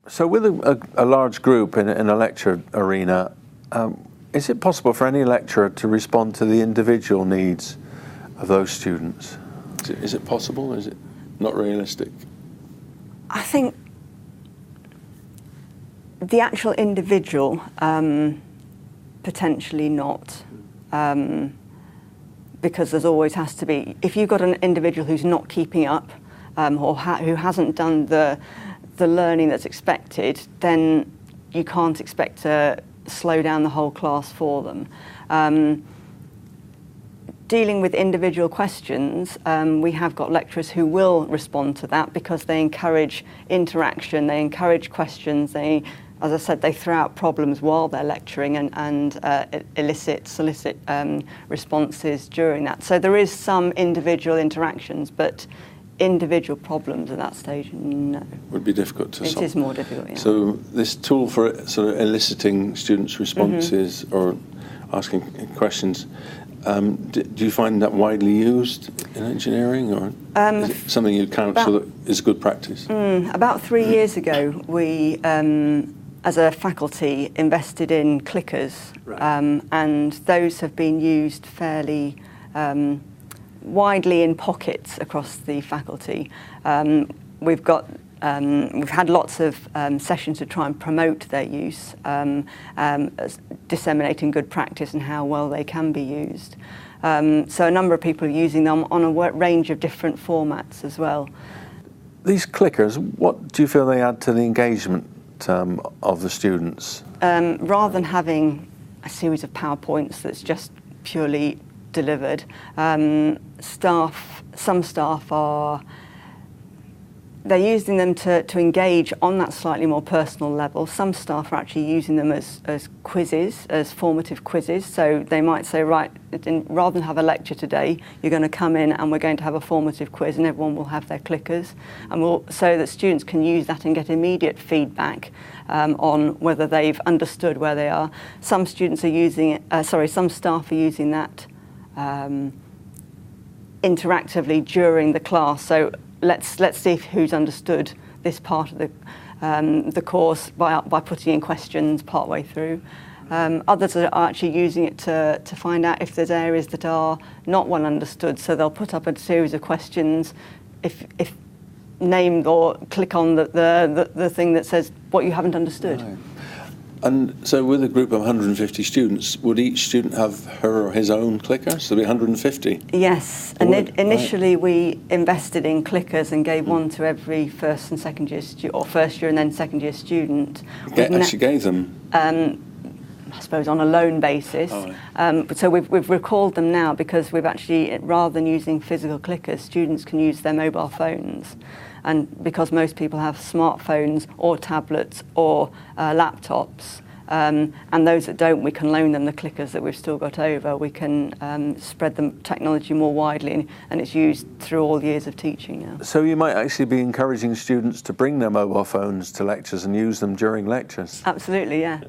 So with a large group in a lecture arena, is it possible for any lecturer to respond to the individual needs of those students? Is it possible? Is it not realistic? I think the actual individual, potentially not, because there's always has to be, if you've got an individual who's not keeping up or who hasn't done the learning that's expected, then you can't expect to slow down the whole class for them. Dealing with individual questions, we have got lecturers who will respond to that because they encourage interaction, they encourage questions, they, as I said, they throw out problems while they're lecturing and solicit responses during that. So there is some individual interactions, but individual problems at that stage, no. Would be difficult to solve. It is more difficult, yeah. So this tool for sort of eliciting students' responses or asking questions, do you find that widely used in engineering, or is it something you counsel that is good practice? About 3 years ago, we, as a faculty, invested in clickers, right. And those have been used fairly widely in pockets across the faculty. We've had lots of sessions to try and promote their use, disseminating good practice and how well they can be used. So a number of people are using them on a range of different formats as well. These clickers, what do you feel they add to the engagement of the students? Rather than having a series of PowerPoints that's just purely delivered, some staff are, they're using them to engage on that slightly more personal level. Some staff are actually using them as quizzes, as formative quizzes. So they might say, right, rather than have a lecture today, you're going to come in and we're going to have a formative quiz, and everyone will have their clickers, and so that students can use that and get immediate feedback on whether they've understood where they are. Some students are using it, some staff are using that interactively during the class. So let's see who's understood this part of the course by putting in questions partway through. Others are actually using it to find out if there's areas that are not well understood. So they'll put up a series of questions, if named, or click on the thing that says what you haven't understood. Right. And so with a group of 150 students, would each student have her or his own clicker? So there'd be 150? Yes. And initially we invested in clickers and gave one to every first and second year or first year and then second year student. Actually gave them? I suppose on a loan basis. Oh, right. So we've recalled them now because we've actually, rather than using physical clickers, students can use their mobile phones. And because most people have smartphones or tablets or laptops, and those that don't, we can loan them the clickers that we've still got over. We can spread the technology more widely, and it's used through all years of teaching now. So you might actually be encouraging students to bring their mobile phones to lectures and use them during lectures? Absolutely, yeah.